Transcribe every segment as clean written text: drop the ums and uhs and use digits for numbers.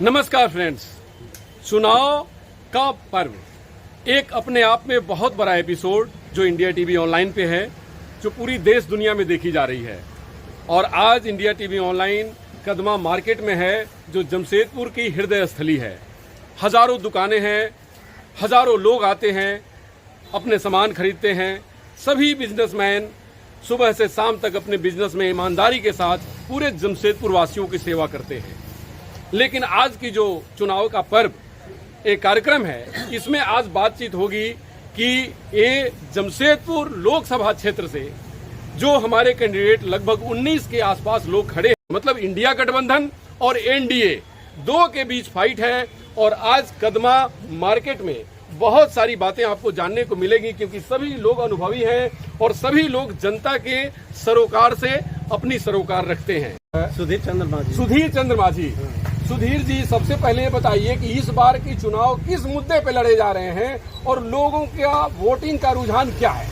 नमस्कार फ्रेंड्स। चुनाव का पर्व एक अपने आप में बहुत बड़ा एपिसोड जो इंडिया टीवी ऑनलाइन पे है, जो पूरी देश दुनिया में देखी जा रही है। और आज India TV online Kadma market में है, जो जमशेदपुर की हृदय स्थली है। हजारों दुकानें हैं, हजारों लोग आते हैं, अपने सामान खरीदते हैं। सभी बिजनेसमैन सुबह से शाम तक अपने बिजनेस में ईमानदारी के साथ पूरे जमशेदपुर वासियों की सेवा करते हैं। लेकिन आज की जो चुनाव का पर्व एक कार्यक्रम है, इसमें आज बातचीत होगी कि ये जमशेदपुर लोकसभा क्षेत्र से जो हमारे कैंडिडेट लगभग 19 के आसपास लोग खड़े हैं, मतलब इंडिया गठबंधन और एनडीए दो के बीच फाइट है। और आज कदमा मार्केट में बहुत सारी बातें आपको जानने को मिलेगी, क्योंकि सभी लोग अनुभवी हैं और सभी लोग जनता के सरोकार से अपनी सरोकार रखते हैं। सुधीर चंद्र माझी। सुधीर जी, सबसे पहले ये बताइए कि इस बार की चुनाव किस मुद्दे पे लड़े जा रहे हैं और लोगों का वोटिंग का रुझान क्या है?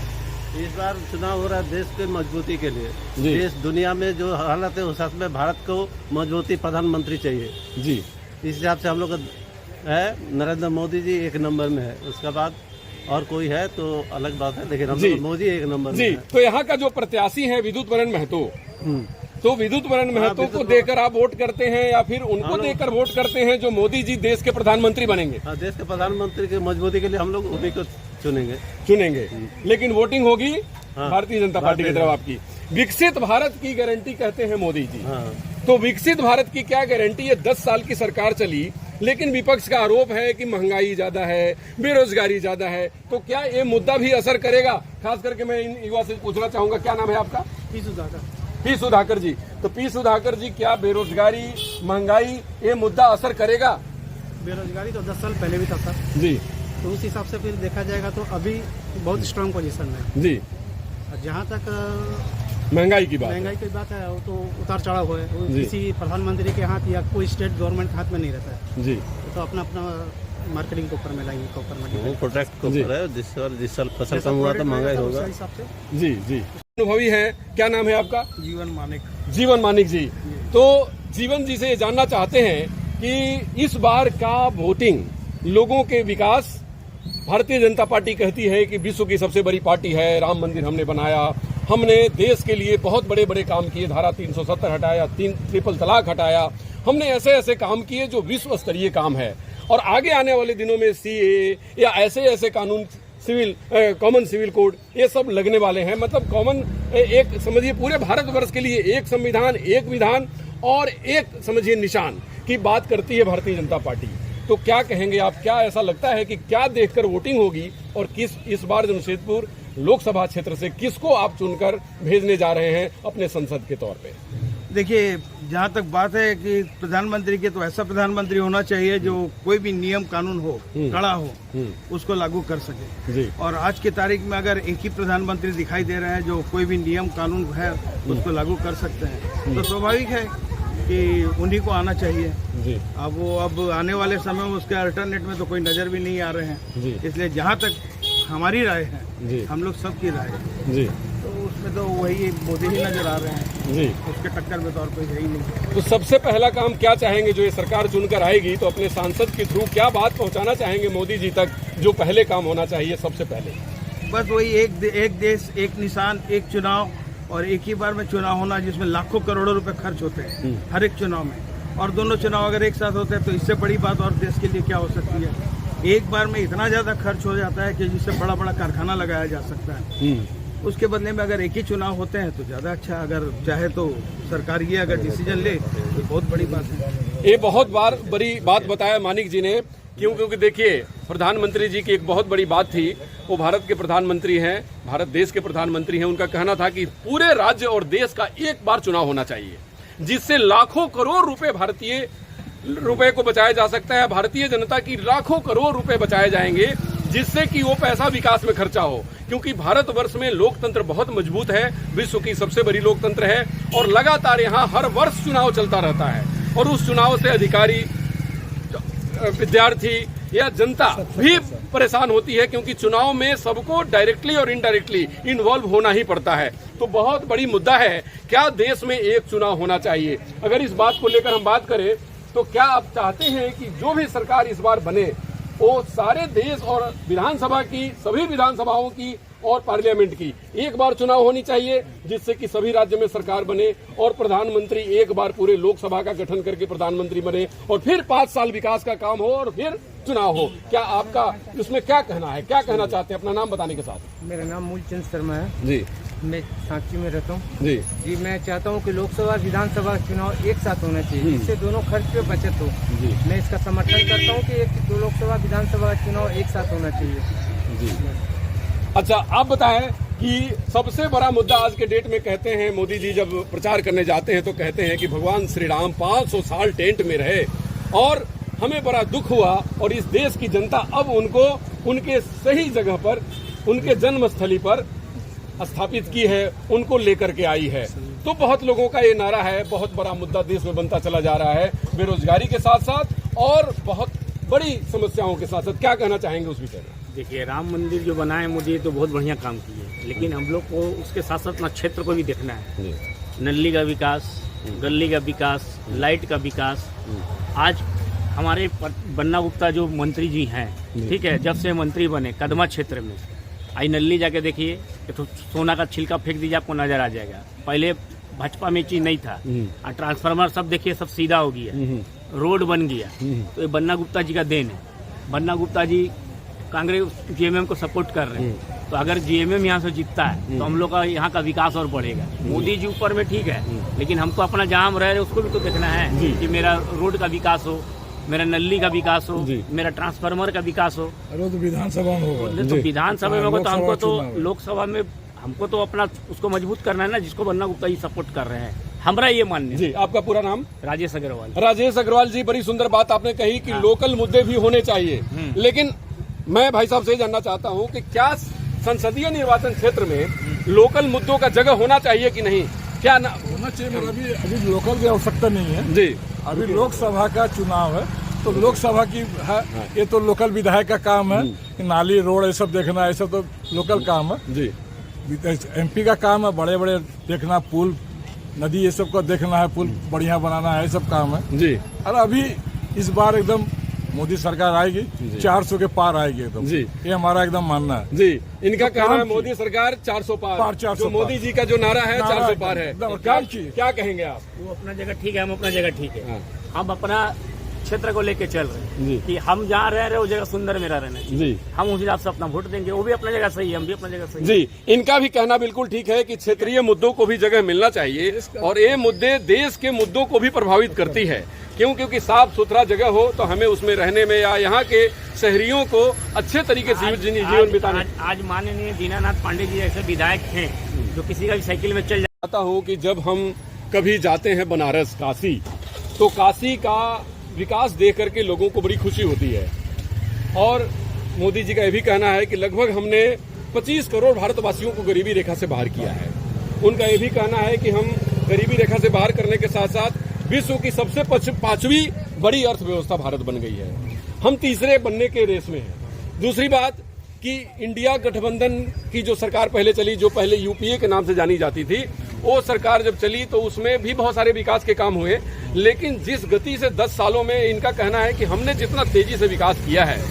इस बार चुनाव हो रहा है देश के मजबूती के लिए। देश दुनिया में जो हालत है उस हालत में भारत को मजबूती प्रधानमंत्री चाहिए जी। इस हिसाब से हम लोग है नरेंद्र मोदी जी एक नंबर में है, उसके बाद और कोई है तो अलग बात है, लेकिन हम लोग मोदी एक नंबर में है। तो यहाँ का जो प्रत्याशी है विद्युत वरण महतो, तो विद्युत वरण महतो को देकर आप वोट करते हैं या फिर उनको देकर वोट करते हैं जो मोदी जी देश के प्रधानमंत्री बनेंगे? देश के प्रधानमंत्री की मजबूती के लिए हम लोग उन्हीं को चुनेंगे। लेकिन वोटिंग होगी भारतीय जनता पार्टी की तरफ आपकी। विकसित भारत की गारंटी कहते हैं मोदी जी। तो विकसित भारत की क्या गारंटी है? 10 साल की सरकार चली, लेकिन विपक्ष का आरोप है कि महंगाई ज्यादा है, बेरोजगारी ज्यादा है। तो क्या ये मुद्दा भी असर करेगा? खास करके मैं इन युवा से पूछना चाहूंगा, क्या नाम है आपका? पी सुधाकर जी। तो पी सुधाकर जी, क्या बेरोजगारी, महंगाई ये मुद्दा असर करेगा? बेरोजगारी तो 10 साल पहले भी था सर जी। तो उस हिसाब से फिर देखा जाएगा तो अभी बहुत स्ट्रांग पोजीशन में जी। जहाँ तक महंगाई की बात है वो तो उतार चढ़ाव हो है, वो किसी प्रधानमंत्री के हाथ या कोई स्टेट गवर्नमेंट के हाथ में नहीं रहता है जी। तो अपना मार्केटिंग के ऊपर में लाएंगे, के ऊपर में प्रोडक्ट को जिस साल फसल कम हुआ तो महंगाई होगा। हिसाब से जी जी। अनुभवी है, क्या नाम है आपका? जीवन मानिक जी। तो जीवन जी से ये जानना चाहते हैं कि इस बार का वोटिंग लोगों के विकास, भारतीय जनता पार्टी कहती है कि विश्व की सबसे बड़ी पार्टी है, राम मंदिर हमने बनाया, हमने देश के लिए बहुत बड़े बड़े काम किए, धारा 370 हटाया, ट्रिपल तलाक हटाया, हमने ऐसे ऐसे काम किए जो विश्व स्तरीय काम है। और आगे आने वाले दिनों में सीए या ऐसे ऐसे कानून, कॉमन सिविल कोड, ये सब लगने वाले हैं। मतलब कॉमन एक समझिए पूरे भारतवर्ष के लिए एक संविधान, एक विधान और एक समझिए निशान की बात करती है भारतीय जनता पार्टी। तो क्या कहेंगे आप? क्या ऐसा लगता है कि क्या देखकर वोटिंग होगी और किस इस बार जमशेदपुर लोकसभा क्षेत्र से किसको आप चुनकर भेजने जा रहे हैं अपने संसद के तौर पे? देखिए, जहाँ तक बात है कि प्रधानमंत्री के, तो ऐसा प्रधानमंत्री होना चाहिए जो कोई भी नियम कानून हो, कड़ा हो, उसको लागू कर सके जी। और आज की तारीख में अगर एक ही प्रधानमंत्री दिखाई दे रहे हैं जो कोई भी नियम कानून है उसको लागू कर सकते हैं, तो स्वाभाविक है कि उन्हीं को आना चाहिए जी। अब आने वाले समय में उसके अल्टरनेट में तो कोई नजर भी नहीं आ रहे हैं जी। इसलिए जहाँ तक हमारी राय है जी, हम लोग सबकी राय है जी, तो उसमें तो वही मोदी ही नजर आ रहे हैं जी। उसके टक्कर में तो और कोई है ही नहीं। तो सबसे पहला काम क्या चाहेंगे? जो ये सरकार चुनकर आएगी तो अपने सांसद के थ्रू क्या बात पहुंचाना चाहेंगे मोदी जी तक, जो पहले काम होना चाहिए सबसे पहले? बस वही एक देश, एक निशान, एक चुनाव और एक ही बार में चुनाव होना, जिसमें लाखों करोड़ों रुपए खर्च होते हैं हर एक चुनाव में। और दोनों चुनाव अगर एक साथ होते हैं तो इससे बड़ी बात और देश के लिए क्या हो सकती है? एक बार में इतना ज्यादा खर्च हो जाता है कि जिससे बड़ा बड़ा कारखाना लगाया जा सकता है। उसके बदले में अगर एक ही चुनाव होते हैं तो ज्यादा अच्छा। अगर चाहे तो सरकार ये अगर डिसीजन ले तो बहुत बड़ी बात है। ये बहुत बड़ी बात बताया मानिक जी ने। क्योंकि देखिए, प्रधानमंत्री जी की एक बहुत बड़ी बात थी, वो भारत के प्रधानमंत्री हैं, भारत देश के प्रधानमंत्री हैं। उनका कहना था कि पूरे राज्य और देश का एक बार चुनाव होना चाहिए, जिससे लाखों करोड़ रुपए भारतीय रुपए को बचाया जा सकता है। भारतीय जनता की लाखों करोड़ रुपए बचाए जाएंगे, जिससे कि वो पैसा विकास में खर्चा हो। क्योंकि भारतवर्ष में लोकतंत्र बहुत मजबूत है, विश्व की सबसे बड़ी लोकतंत्र है और लगातार यहाँ हर वर्ष चुनाव चलता रहता है। और उस चुनाव से अधिकारी, विद्यार्थी या जनता भी परेशान होती है, क्योंकि चुनाव में सबको डायरेक्टली और इनडायरेक्टली इन्वॉल्व होना ही पड़ता है। तो बहुत बड़ी मुद्दा है, क्या देश में एक चुनाव होना चाहिए? अगर इस बात को लेकर हम बात करें तो क्या आप चाहते हैं कि जो भी सरकार इस बार बने वो सारे देश और विधानसभा की, सभी विधानसभाओं की और पार्लियामेंट की एक बार चुनाव होनी चाहिए, जिससे कि सभी राज्य में सरकार बने और प्रधानमंत्री एक बार पूरे लोकसभा का गठन करके प्रधानमंत्री बने और फिर 5 साल विकास का काम हो और फिर चुनाव हो? क्या आपका इसमें क्या कहना है, क्या कहना चाहते हैं, अपना नाम बताने के साथ? मेरा नाम मूलचंद शर्मा है जी, मैं सांची में रहता हूँ। जी जी, मैं चाहता हूँ कि लोकसभा विधानसभा चुनाव एक साथ होना चाहिए, इससे दोनों खर्च पे बचत हो। जी मैं इसका समर्थन करता हूँ कि दो लोकसभा विधानसभा का चुनाव एक साथ होना चाहिए। जी। अच्छा, आप बताएं कि सबसे बड़ा मुद्दा आज के डेट में कहते हैं, मोदी जी जब प्रचार करने जाते हैं तो कहते हैं कि भगवान श्री राम 500 साल टेंट में रहे और हमें बड़ा दुख हुआ और इस देश की जनता अब उनको उनके सही जगह पर, उनके जन्मस्थली पर स्थापित की है, उनको लेकर के आई है। तो बहुत लोगों का ये नारा है, बहुत बड़ा मुद्दा देश में बनता चला जा रहा है, बेरोजगारी के साथ साथ और बहुत बड़ी समस्याओं के साथ साथ। क्या कहना चाहेंगे उस विषय में? देखिए, राम मंदिर जो बना है मोदी तो बहुत बढ़िया काम किए, लेकिन हम लोग को उसके साथ साथ अपना क्षेत्र को भी देखना है। नल्ली का विकास, गली का विकास, लाइट का विकास। आज हमारे बन्ना गुप्ता जो मंत्री जी हैं, ठीक है, जब से मंत्री बने कदमा क्षेत्र में, आई नल्ली जाके देखिए, तो सोना का छिलका फेंक दीजिए आपको नजर आ जाएगा। पहले भाजपा में चीज नहीं था, और ट्रांसफार्मर सब देखिए सब सीधा हो गया, रोड बन गया। तो ये बन्ना गुप्ता जी का देन है। बन्ना गुप्ता जी कांग्रेस जीएमएम को सपोर्ट कर रहे हैं, तो अगर जीएमएम यहाँ से जीतता है तो हम लोग का यहाँ का विकास और बढ़ेगा। मोदी जी ऊपर में ठीक है, लेकिन हमको अपना जहाँ हम रह रहे उसको भी तो देखना है कि मेरा रोड का विकास हो, मेरा नल्ली का विकास हो, मेरा ट्रांसफार्मर का विकास हो। अरे तो विधानसभा में होगा, तो विधानसभा में होगा तो हमको तो लोकसभा में हमको तो अपना उसको मजबूत करना है ना, जिसको बन्ना गुप्ता जी सपोर्ट कर रहे हैं। हमारा ये मानना जी। आपका पूरा नाम? राजेश अग्रवाल। राजेश अग्रवाल जी, बड़ी सुंदर बात आपने कही कि लोकल मुद्दे भी होने चाहिए, लेकिन मैं भाई साहब से जानना चाहता हूं कि क्या संसदीय निर्वाचन क्षेत्र में लोकल मुद्दों का जगह होना चाहिए कि नहीं? क्या होना चाहिए, मगर अभी लोकल की आवश्यकता नहीं है जी। अभी लोकसभा का चुनाव है, तो लोकसभा की है, ये तो लोकल विधायक का काम है कि नाली रोड ये सब देखना, ये सब तो लोकल काम है जी। एमपी का काम है बड़े बड़े देखना, पुल नदी ये सब को देखना है, पुल बढ़िया बनाना है, ये सब काम है जी। और अभी इस बार एकदम मोदी सरकार आएगी, 400 के पार आएगी एकदम जी। ये हमारा एकदम मानना है जी। इनका तो कहना है मोदी सरकार 400 पार, 400 जो मोदी जी का जो नारा है 400 पार है। एकदम क्या कहेंगे आप? वो अपना जगह ठीक है, हम अपना जगह ठीक है। हम अपना क्षेत्र को लेके चल रहे जी। हैं कि हम जहाँ रह रहे वो जगह सुंदर मेरा रहना चाहिए जी। हम उस हिसाब से अपना वोट देंगे। वो भी अपना जगह सही है, हम भी अपना जगह सही है। जी। इनका भी कहना बिल्कुल ठीक है कि क्षेत्रीय मुद्दों को भी जगह मिलना चाहिए और ये मुद्दे देश के मुद्दों को भी प्रभावित करती है। क्योंकि साफ सुथरा जगह हो तो हमें उसमें रहने में या यहाँ के शहरियों को अच्छे तरीके से जीवन बिताने। आज माननीय दीनानाथ पांडे जी ऐसे विधायक हैं जो किसी का भी साइकिल में चल चाहता हूँ कि जब हम कभी जाते हैं बनारस, काशी, तो काशी का विकास देख करके लोगों को बड़ी खुशी होती है। और मोदी जी का यह भी कहना है कि लगभग हमने 25 करोड़ भारतवासियों को गरीबी रेखा से बाहर किया है। उनका यह भी कहना है कि हम गरीबी रेखा से बाहर करने के साथ साथ विश्व की सबसे 5वीं बड़ी अर्थव्यवस्था भारत बन गई है। हम तीसरे बनने के रेस में हैं। दूसरी बात कि इंडिया गठबंधन की जो सरकार पहले चली, जो पहले यूपीए के नाम से जानी जाती थी, वो सरकार जब चली तो उसमें भी बहुत सारे विकास के काम हुए, लेकिन जिस गति से 10 सालों में इनका कहना है कि हमने जितना तेजी से विकास किया है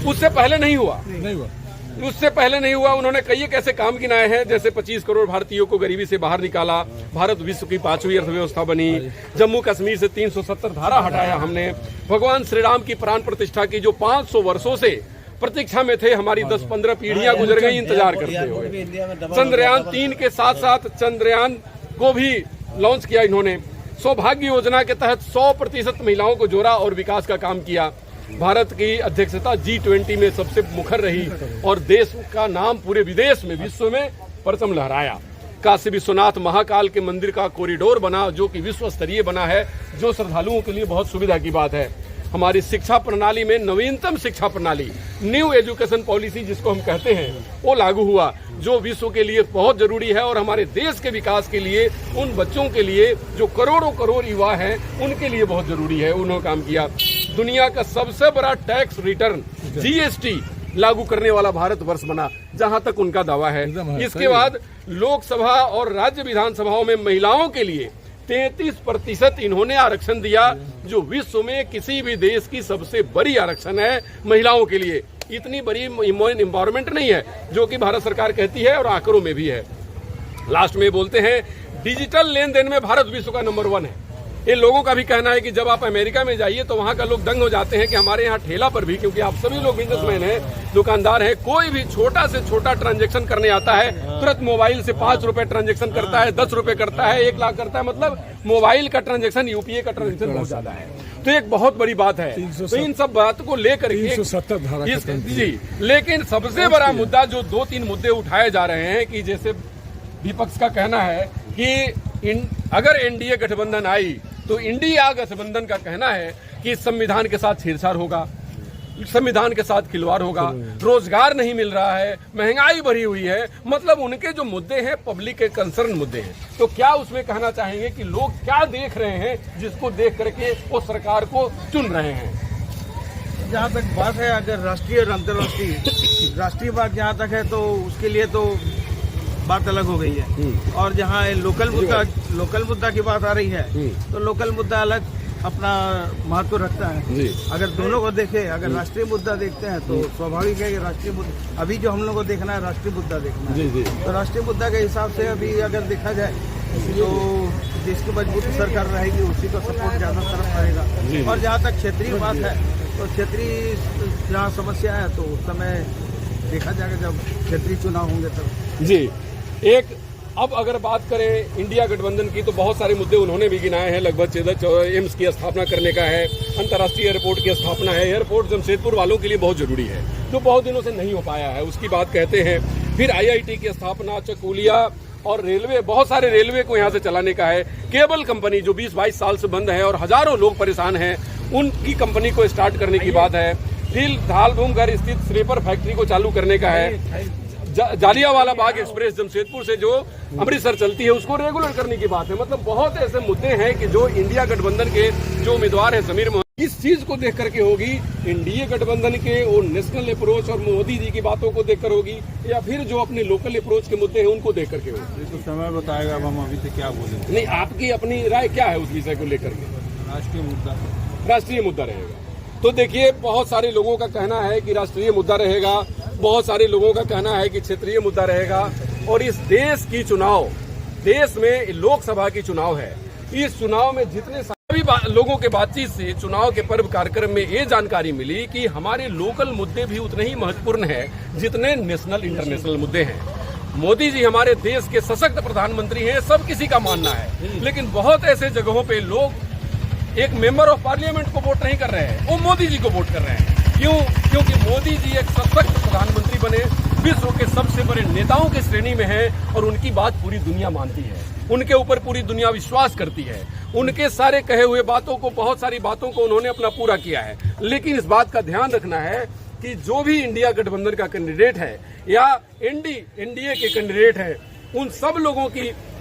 उससे पहले नहीं हुआ। उससे पहले नहीं हुआ। उन्होंने कई एक ऐसे काम गिनाए हैं, जैसे 25 करोड़ भारतीयों को गरीबी से बाहर निकाला, भारत विश्व की 5वीं अर्थव्यवस्था बनी, जम्मू कश्मीर से 370 धारा हटाया हमने, भगवान श्री राम की प्राण प्रतिष्ठा की जो 500 वर्षों से प्रतीक्षा में थे, हमारी 10-15 पीढ़ियां गुजर गई इंतजार करते हुए। चंद्रयान 3 के साथ साथ चंद्रयान को भी लॉन्च किया इन्होंने। सौभाग्य योजना के तहत 100% महिलाओं को जोड़ा और विकास का काम किया। भारत की अध्यक्षता G20 में सबसे मुखर रही और देश का नाम पूरे विदेश में, विश्व में परचम लहराया। काशी विश्वनाथ महाकाल के मंदिर का कॉरिडोर बना जो कि विश्व स्तरीय बना है, जो श्रद्धालुओं के लिए बहुत सुविधा की बात है। हमारी शिक्षा प्रणाली में नवीनतम शिक्षा प्रणाली, न्यू एजुकेशन पॉलिसी जिसको हम कहते हैं, वो लागू हुआ, जो विश्व के लिए बहुत जरूरी है और हमारे देश के विकास के लिए, उन बच्चों के लिए जो करोड़ों करोड़ युवा हैं, उनके लिए बहुत जरूरी है। उन्होंने काम किया। दुनिया का सबसे बड़ा टैक्स रिटर्न GST लागू करने वाला भारत वर्ष बना, जहां तक उनका दावा है। इसके बाद लोकसभा और राज्य विधानसभाओं में महिलाओं के लिए 33% इन्होंने आरक्षण दिया, जो विश्व में किसी भी देश की सबसे बड़ी आरक्षण है महिलाओं के लिए। इतनी बड़ी एम्पावरमेंट नहीं है जो कि भारत सरकार कहती है और आंकड़ों में भी है। लास्ट में बोलते हैं डिजिटल लेन देन में भारत विश्व का नंबर 1 है। ये लोगों का भी कहना है कि जब आप अमेरिका में जाइए तो वहां का लोग दंग हो जाते हैं कि हमारे यहाँ ठेला पर भी, क्योंकि आप सभी लोग बिजनेसमैन हैं, दुकानदार हैं, कोई भी छोटा से छोटा ट्रांजैक्शन करने आता है तुरंत मोबाइल से 5 रुपए ट्रांजैक्शन करता है, 10 रुपए करता है, 1 लाख करता है। मतलब मोबाइल का ट्रांजैक्शन, यूपीए का ट्रांजैक्शन बहुत ज्यादा है। तो एक बहुत बड़ी बात है। तो इन सब बात को लेकर जी, लेकिन सबसे बड़ा मुद्दा जो 2-3 मुद्दे उठाए जा रहे हैं कि जैसे विपक्ष का कहना है कि अगर एनडीए गठबंधन आई तो इंडिया गठबंधन का कहना है कि संविधान के साथ छेड़छाड़ होगा, संविधान के साथ खिलवाड़ होगा, रोजगार नहीं मिल रहा है, महंगाई बढ़ी हुई है। मतलब उनके जो मुद्दे हैं पब्लिक के कंसर्न मुद्दे हैं। तो क्या उसमें कहना चाहेंगे कि लोग क्या देख रहे हैं जिसको देख करके वो सरकार को चुन रहे हैं? जहाँ तक बात है, अगर राष्ट्रीय और अंतर्राष्ट्रीय, राष्ट्रीय बात जहाँ तक है तो उसके लिए तो बात अलग हो गई है। और जहाँ लोकल मुद्दा की बात आ रही है तो लोकल मुद्दा अलग अपना महत्व रखता है। अगर दोनों को देखें, अगर राष्ट्रीय मुद्दा देखते हैं तो स्वाभाविक है कि राष्ट्रीय मुद्दा, अभी जो हम लोग को देखना है राष्ट्रीय मुद्दा देखना है। तो राष्ट्रीय मुद्दा के हिसाब से अभी अगर देखा जाए तो देश की मजबूती सरकार रहेगी, उसी का सपोर्ट ज्यादा तरफ रहेगा। और जहाँ तक क्षेत्रीय बात है तो क्षेत्रीय जहाँ समस्या है तो उस समय देखा जाएगा जब क्षेत्रीय चुनाव होंगे तब। जी, एक अब अगर बात करें इंडिया गठबंधन की तो बहुत सारे मुद्दे उन्होंने भी गिनाए हैं। लगभग 14 एम्स की स्थापना करने का है, अंतर्राष्ट्रीय एयरपोर्ट की स्थापना है। एयरपोर्ट जमशेदपुर वालों के लिए बहुत जरूरी है, जो बहुत दिनों से नहीं हो पाया है, उसकी बात कहते हैं। फिर IIT की स्थापना, चकोलिया और रेलवे, बहुत सारे रेलवे को यहाँ से चलाने का है। केबल कंपनी जो 20-22 साल से बंद है और हजारों लोग परेशान हैं, उनकी कंपनी को स्टार्ट करने की बात है। फिर धालभूमगढ़ स्थित स्लीपर फैक्ट्री को चालू करने का है। जालियांवाला बाग एक्सप्रेस जमशेदपुर से जो अमृतसर चलती है उसको रेगुलर करने की बात है। मतलब बहुत ऐसे मुद्दे हैं कि जो इंडिया गठबंधन के जो उम्मीदवार है समीर मोहन, इस चीज को देख करके होगी, एनडीए गठबंधन के वो नेशनल अप्रोच और मोदी जी की बातों को देखकर होगी, या फिर जो अपने लोकल अप्रोच के मुद्दे हैं उनको देख करके होगी? तो समय बताएगा, अब हम अभी से क्या बोलेंगे। नहीं, आपकी अपनी राय क्या है उस विषय को लेकर के? राष्ट्रीय मुद्दा रहेगा। तो देखिए, बहुत सारे लोगों का कहना है कि राष्ट्रीय मुद्दा रहेगा, बहुत सारे लोगों का कहना है कि क्षेत्रीय मुद्दा रहेगा। और इस देश की चुनाव, देश में लोकसभा की चुनाव है, इस चुनाव में जितने सभी लोगों के बातचीत से चुनाव के पर्व कार्यक्रम में ये जानकारी मिली कि हमारे लोकल मुद्दे भी उतने ही महत्वपूर्ण है जितने नेशनल इंटरनेशनल मुद्दे हैं। मोदी जी हमारे देश के सशक्त प्रधानमंत्री हैं, सब किसी का मानना है, लेकिन बहुत ऐसे जगहों पे लोग एक मेंबर ऑफ पार्लियामेंट को वोट नहीं कर रहे हैं, वो मोदी जी को वोट कर रहे हैं। क्यों? क्योंकि मोदी जी एक सशक्त प्रधानमंत्री बने, विश्व के सबसे बड़े नेताओं की श्रेणी में हैं और उनकी बात पूरी दुनिया मानती है, उनके ऊपर पूरी दुनिया विश्वास करती है। उनके सारे कहे हुए बातों को, बहुत सारी बातों को उन्होंने अपना पूरा किया है। लेकिन इस बात का ध्यान रखना है कि जो भी इंडिया गठबंधन का कैंडिडेट है या एनडीए के कैंडिडेट है, उन सब लोगों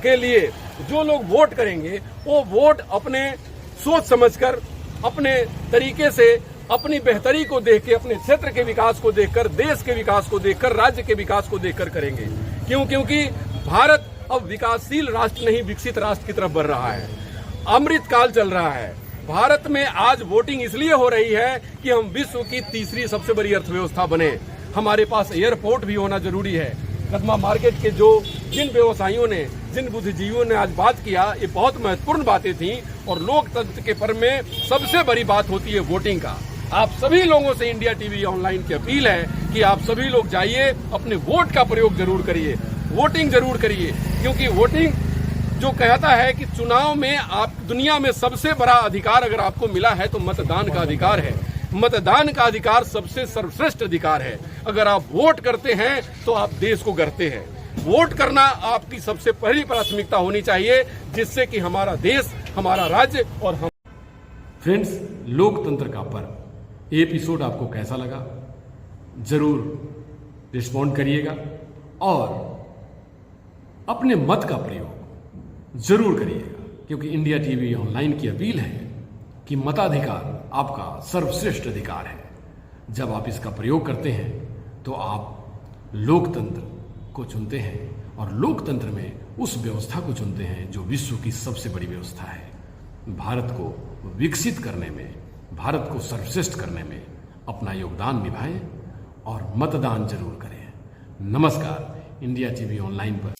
के लिए जो लोग वोट करेंगे वो वोट अपने सोच समझकर, अपने तरीके से, अपनी बेहतरी को देख के, अपने क्षेत्र के विकास को देखकर, देश के विकास को देखकर, राज्य के विकास को देखकर करेंगे। क्यों? क्योंकि भारत अब विकासशील राष्ट्र नहीं, विकसित राष्ट्र की तरफ बढ़ रहा है। अमृत काल चल रहा है। भारत में आज वोटिंग इसलिए हो रही है कि हम विश्व की तीसरी सबसे बड़ी अर्थव्यवस्था बने। हमारे पास एयरपोर्ट भी होना जरूरी है। कदमा मार्केट के जिन व्यवसायियों ने, जिन बुद्धिजीवियों ने आज बात किया, ये बहुत महत्वपूर्ण बातें थी। और लोकतंत्र के पर्व में सबसे बड़ी बात होती है वोटिंग का। आप सभी लोगों से इंडिया टीवी ऑनलाइन की अपील है कि आप सभी लोग जाइए, अपने वोट का प्रयोग जरूर करिए, वोटिंग जरूर करिए। क्योंकि वोटिंग जो कहता है कि चुनाव में आप, दुनिया में सबसे बड़ा अधिकार अगर आपको मिला है तो मतदान का अधिकार है। मतदान का अधिकार सबसे सर्वश्रेष्ठ अधिकार है। अगर आप वोट करते हैं तो आप देश को गढ़ते हैं। वोट करना आपकी सबसे पहली प्राथमिकता होनी चाहिए, जिससे कि हमारा देश, हमारा राज्य और हम। फ्रेंड्स, लोकतंत्र का पर्व ये एपिसोड आपको कैसा लगा जरूर रिस्पॉन्ड करिएगा और अपने मत का प्रयोग जरूर करिएगा, क्योंकि इंडिया टीवी ऑनलाइन की अपील है कि मताधिकार आपका सर्वश्रेष्ठ अधिकार है। जब आप इसका प्रयोग करते हैं तो आप लोकतंत्र को चुनते हैं और लोकतंत्र में उस व्यवस्था को चुनते हैं जो विश्व की सबसे बड़ी व्यवस्था है। भारत को विकसित करने में, भारत को सर्वश्रेष्ठ करने में अपना योगदान निभाएं और मतदान जरूर करें। नमस्कार, इंडिया टीवी ऑनलाइन पर